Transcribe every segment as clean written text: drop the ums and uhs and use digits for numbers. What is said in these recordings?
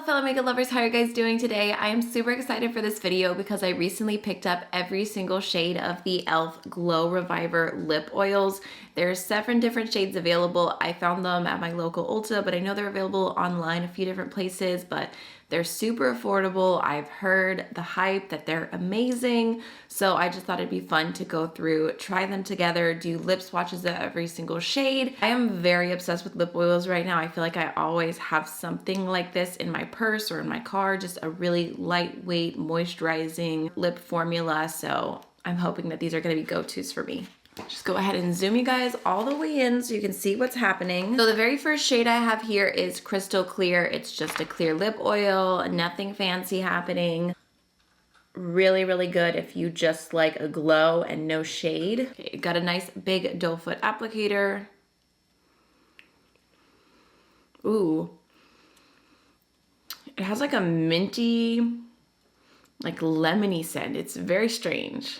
fellow makeup lovers, how are you guys doing today? I am super excited for this video because I recently picked up every single shade of the e.l.f. Glow Reviver lip oils. There's 7 different shades available. I found them at my local Ulta, but I know they're available online a few different places, but they're super affordable. I've heard the hype that they're amazing, so I just thought it'd be fun to go through, try them together, do lip swatches of every single shade. I am very obsessed with lip oils right now. I feel like I always have something like this in my purse or in my car, just a really lightweight, moisturizing lip formula, so I'm hoping that these are gonna be go-tos for me. Just go ahead and zoom you guys all the way in so you can see what's happening. So the very first shade I have here is Crystal Clear. It's just a clear lip oil, nothing fancy happening. Really, really good if you just like a glow and no shade. Okay, got a nice big doe foot applicator. Ooh. It has like a minty, like lemony scent. It's very strange.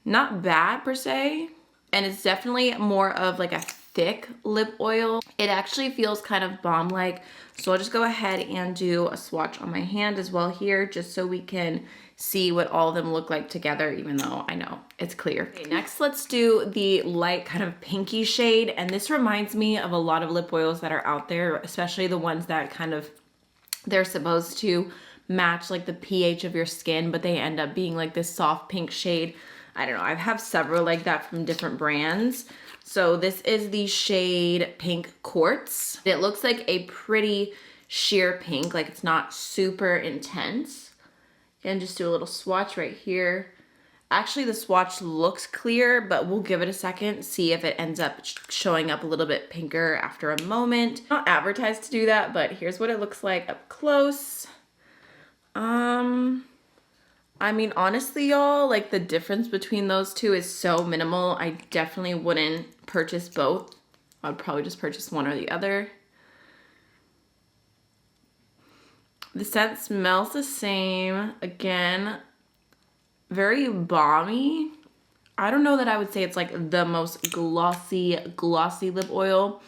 Not bad per se. And it's definitely more of like a thick lip oil. It actually feels kind of balm-like. So I'll just go ahead and do a swatch on my hand as well here, just so we can see what all of them look like together, even though I know it's clear. Okay, next let's do the light kind of pinky shade. And this reminds me of a lot of lip oils that are out there, especially the ones that kind of, they're supposed to match like the pH of your skin, but they end up being like this soft pink shade. I don't know, I have several like that from different brands. So this is the shade Pink Quartz. It looks like a pretty sheer pink, like it's not super intense. And just do a little swatch right here. Actually, the swatch looks clear, but we'll give it a second, see if it ends up showing up a little bit pinker after a moment. Not advertised to do that, but here's what it looks like up close. I mean, honestly, y'all, like the difference between those two is so minimal. I definitely wouldn't purchase both. I'd probably just purchase one or the other. The scent smells the same. Again, very balmy. I don't know that I would say it's like the most glossy lip oil,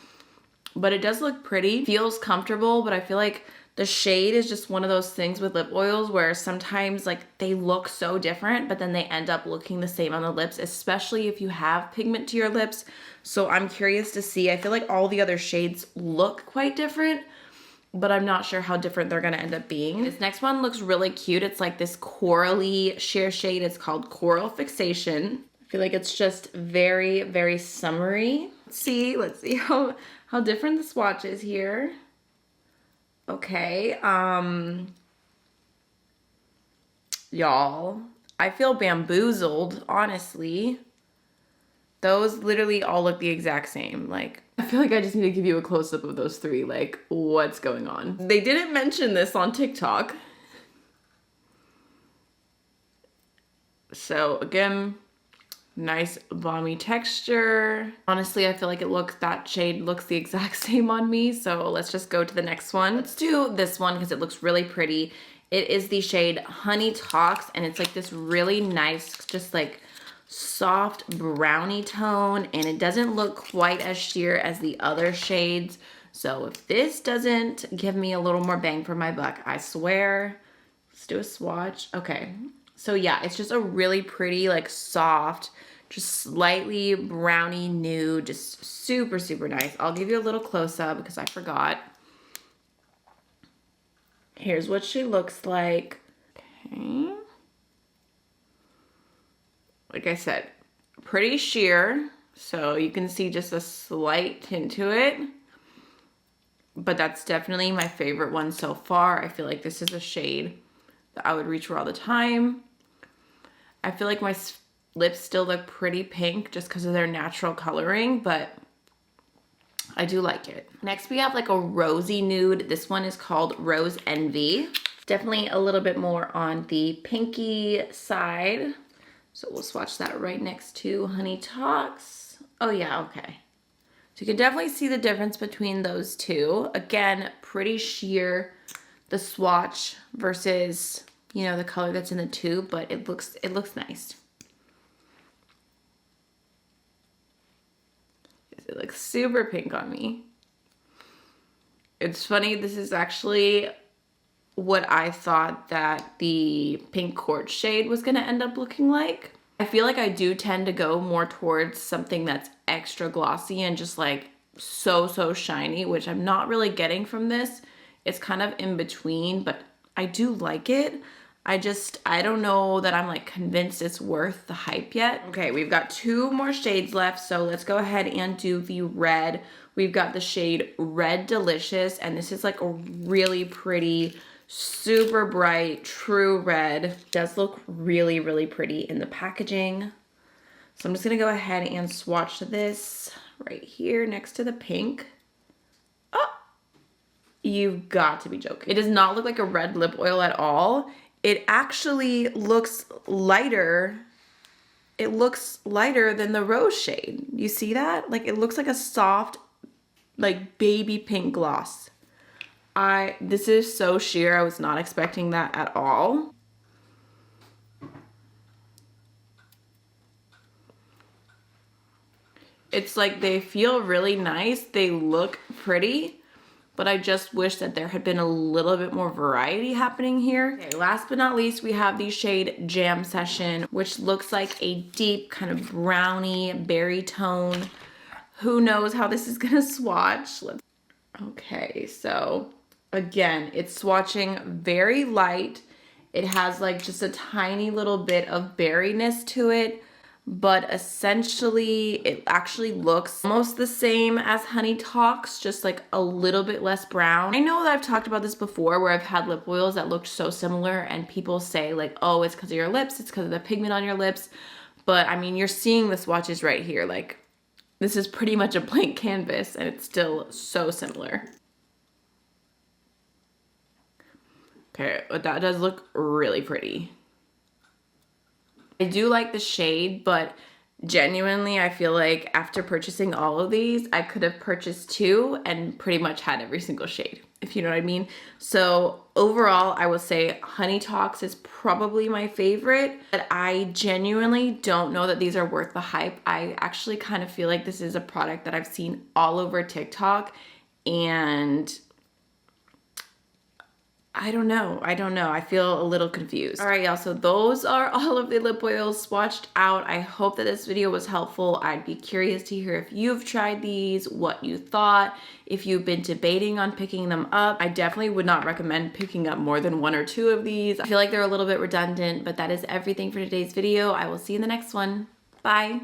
but it does look pretty. Feels comfortable, but I feel like the shade is just one of those things with lip oils where sometimes like they look so different, but then they end up looking the same on the lips, especially if you have pigment to your lips. So I'm curious to see. I feel like all the other shades look quite different, but I'm not sure how different they're gonna end up being. This next one looks really cute. It's like this corally sheer shade. It's called Coral Fixation. I feel like it's just very, very summery. Let's see how different the swatch is here. Okay, y'all, I feel bamboozled, honestly. Those literally all look the exact same. Like, I feel like I just need to give you a close-up of those 3, like, what's going on? They didn't mention this on TikTok. So, again, nice balmy texture. Honestly, I feel like that shade looks the exact same on me. So let's just go to the next one. Let's do this one because it looks really pretty. It is the shade Honey Talks, and it's like this really nice, just like soft brownie tone, and it doesn't look quite as sheer as the other shades. So if this doesn't give me a little more bang for my buck, I swear. Let's do a swatch. Okay. So yeah, it's just a really pretty, like soft, just slightly brownie nude, just super, super nice. I'll give you a little close up because I forgot. Here's what she looks like. Okay. Like I said, pretty sheer. So you can see just a slight tint to it. But that's definitely my favorite one so far. I feel like this is a shade that I would reach for all the time. I feel like my lips still look pretty pink just because of their natural coloring, but I do like it. Next, we have like a rosy nude. This one is called Rose Envy. Definitely a little bit more on the pinky side. So we'll swatch that right next to Honey Talks. Oh yeah, okay. So you can definitely see the difference between those two. Again, pretty sheer, the swatch versus, you know, the color that's in the tube, but it looks nice. It looks super pink on me. It's funny, this is actually what I thought that the pink quartz shade was gonna end up looking like. I feel like I do tend to go more towards something that's extra glossy and just like so shiny, which I'm not really getting from this. It's kind of in between, but I do like it. I don't know that I'm like convinced it's worth the hype yet. Okay, we've got 2 more shades left, so let's go ahead and do the red. We've got the shade Red Delicious, and this is like a really pretty, super bright, true red. It does look really pretty in the packaging. So I'm just gonna go ahead and swatch this right here next to the pink. Oh, you've got to be joking. It does not look like a red lip oil at all. It actually looks lighter. It looks lighter than the rose shade. You see that? Like, it looks like a soft, like baby pink gloss. This is so sheer. I was not expecting that at all. It's like they feel really nice. They look pretty. But I just wish that there had been a little bit more variety happening here. Okay, last but not least, we have the shade Jam Session, which looks like a deep kind of brownie berry tone. Who knows how this is gonna swatch? Okay, so again, it's swatching very light. It has like just a tiny little bit of berryness to it, but essentially it actually looks almost the same as Honey Talks, just like a little bit less brown. I know that I've talked about this before where I've had lip oils that looked so similar and people say like, oh, it's because of your lips, it's because of the pigment on your lips. But I mean, you're seeing the swatches right here. Like, this is pretty much a blank canvas and it's still so similar. Okay, but that does look really pretty. I do like the shade, but genuinely, I feel like after purchasing all of these, I could have purchased 2 and pretty much had every single shade, if you know what I mean. So overall, I would say Honey Talks is probably my favorite, but I genuinely don't know that these are worth the hype. I actually kind of feel like this is a product that I've seen all over TikTok, and I don't know. I feel a little confused. All right, y'all. So those are all of the lip oils swatched out. I hope that this video was helpful. I'd be curious to hear if you've tried these, what you thought, if you've been debating on picking them up. I definitely would not recommend picking up more than 1 or 2 of these. I feel like they're a little bit redundant, but that is everything for today's video. I will see you in the next one. Bye.